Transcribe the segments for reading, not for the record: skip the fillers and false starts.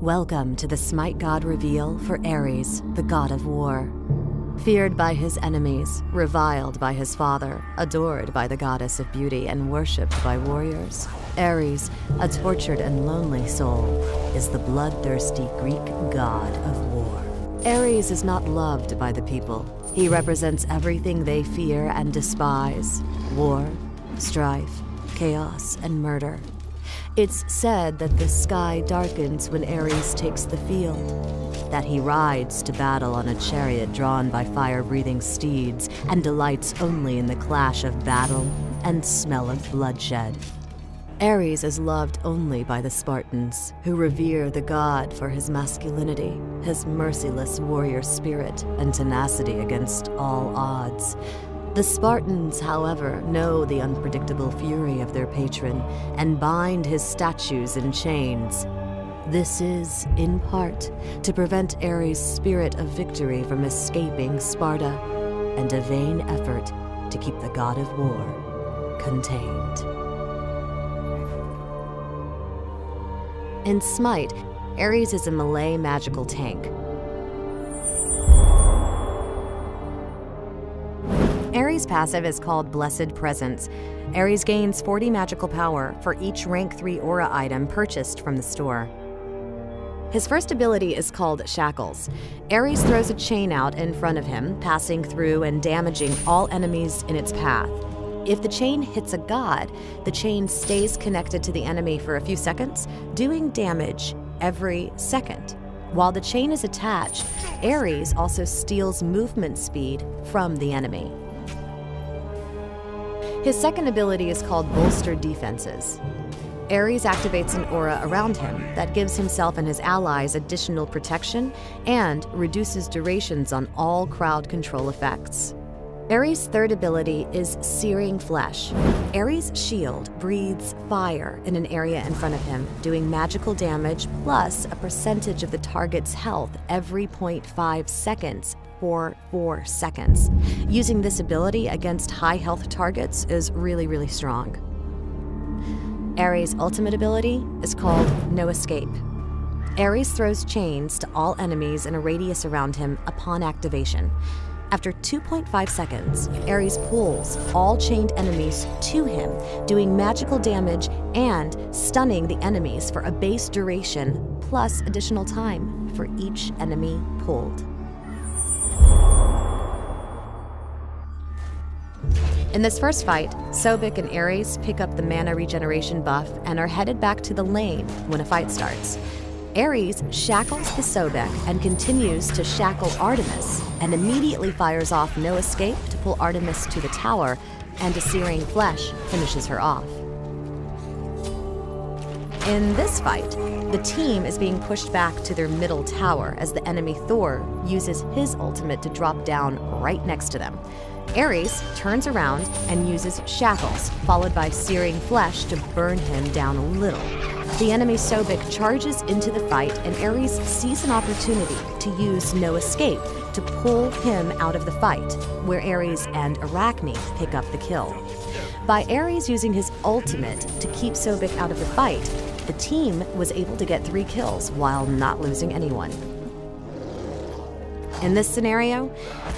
Welcome to the Smite God reveal for Ares, the god of war. Feared by his enemies, reviled by his father, adored by the goddess of beauty, and worshipped by warriors, Ares, a tortured and lonely soul, is the bloodthirsty Greek god of war. Ares is not loved by the people. He represents everything they fear and despise: war, strife, chaos, and murder. It's said that the sky darkens when Ares takes the field, that he rides to battle on a chariot drawn by fire-breathing steeds and delights only in the clash of battle and smell of bloodshed. Ares is loved only by the Spartans, who revere the god for his masculinity, his merciless warrior spirit, and tenacity against all odds. The Spartans, however, know the unpredictable fury of their patron and bind his statues in chains. This is, in part, to prevent Ares' spirit of victory from escaping Sparta, and a vain effort to keep the god of war contained. In Smite, Ares is a melee magical tank. Ares' passive is called Blessed Presence. Ares gains 40 magical power for each rank 3 aura item purchased from the store. His first ability is called Shackles. Ares throws a chain out in front of him, passing through and damaging all enemies in its path. If the chain hits a god, the chain stays connected to the enemy for a few seconds, doing damage every second. While the chain is attached, Ares also steals movement speed from the enemy. His second ability is called Bolstered Defenses. Ares activates an aura around him that gives himself and his allies additional protection and reduces durations on all crowd control effects. Ares' third ability is Searing Flesh. Ares' shield breathes fire in an area in front of him, doing magical damage plus a percentage of the target's health every 0.5 seconds for 4 seconds. Using this ability against high health targets is really strong. Ares' ultimate ability is called No Escape. Ares throws chains to all enemies in a radius around him upon activation. After 2.5 seconds, Ares pulls all chained enemies to him, doing magical damage and stunning the enemies for a base duration plus additional time for each enemy pulled. In this first fight, Sobek and Ares pick up the mana regeneration buff and are headed back to the lane when a fight starts. Ares shackles the Sobek and continues to shackle Artemis, and immediately fires off No Escape to pull Artemis to the tower, and a Searing Flesh finishes her off. In this fight, the team is being pushed back to their middle tower as the enemy Thor uses his ultimate to drop down right next to them. Ares turns around and uses Shackles, followed by Searing Flesh to burn him down a little. The enemy Sobek charges into the fight, and Ares sees an opportunity to use No Escape to pull him out of the fight, where Ares and Arachne pick up the kill. By Ares using his ultimate to keep Sobek out of the fight, the team was able to get 3 kills while not losing anyone. In this scenario,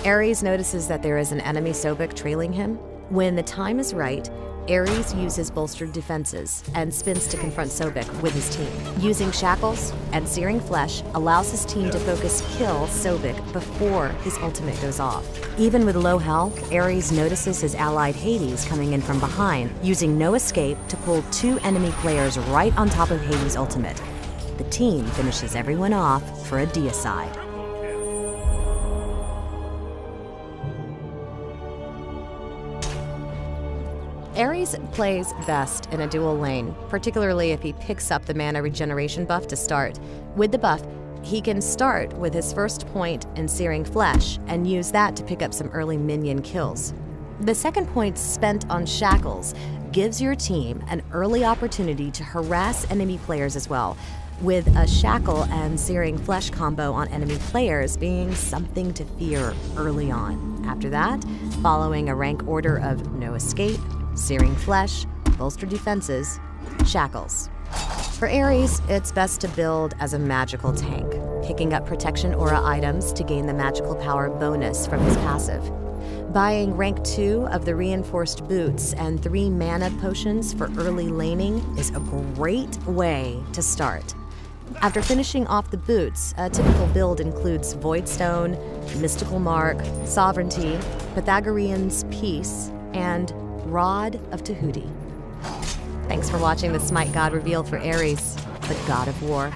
Ares notices that there is an enemy Sobek trailing him. When the time is right, Ares uses Bolstered Defenses and spins to confront Sobek with his team. Using Shackles and Searing Flesh allows his team to focus kill Sobek before his ultimate goes off. Even with low health, Ares notices his allied Hades coming in from behind, using No Escape to pull 2 enemy players right on top of Hades' ultimate. The team finishes everyone off for a deicide. Ares plays best in a dual lane, particularly if he picks up the mana regeneration buff to start. With the buff, he can start with his first point in Searing Flesh and use that to pick up some early minion kills. The second point spent on Shackles gives your team an early opportunity to harass enemy players as well, with a Shackle and Searing Flesh combo on enemy players being something to fear early on. After that, following a rank order of No Escape, Searing Flesh, Bolstered Defenses, Shackles. For Ares, it's best to build as a magical tank, picking up protection aura items to gain the magical power bonus from his passive. Buying rank 2 of the reinforced boots and 3 mana potions for early laning is a great way to start. After finishing off the boots, a typical build includes Voidstone, Mystical Mark, Sovereignty, Pythagorean's Peace, and Rod of Tahuti. Thanks for watching the Smite God reveal for Ares, the God of War.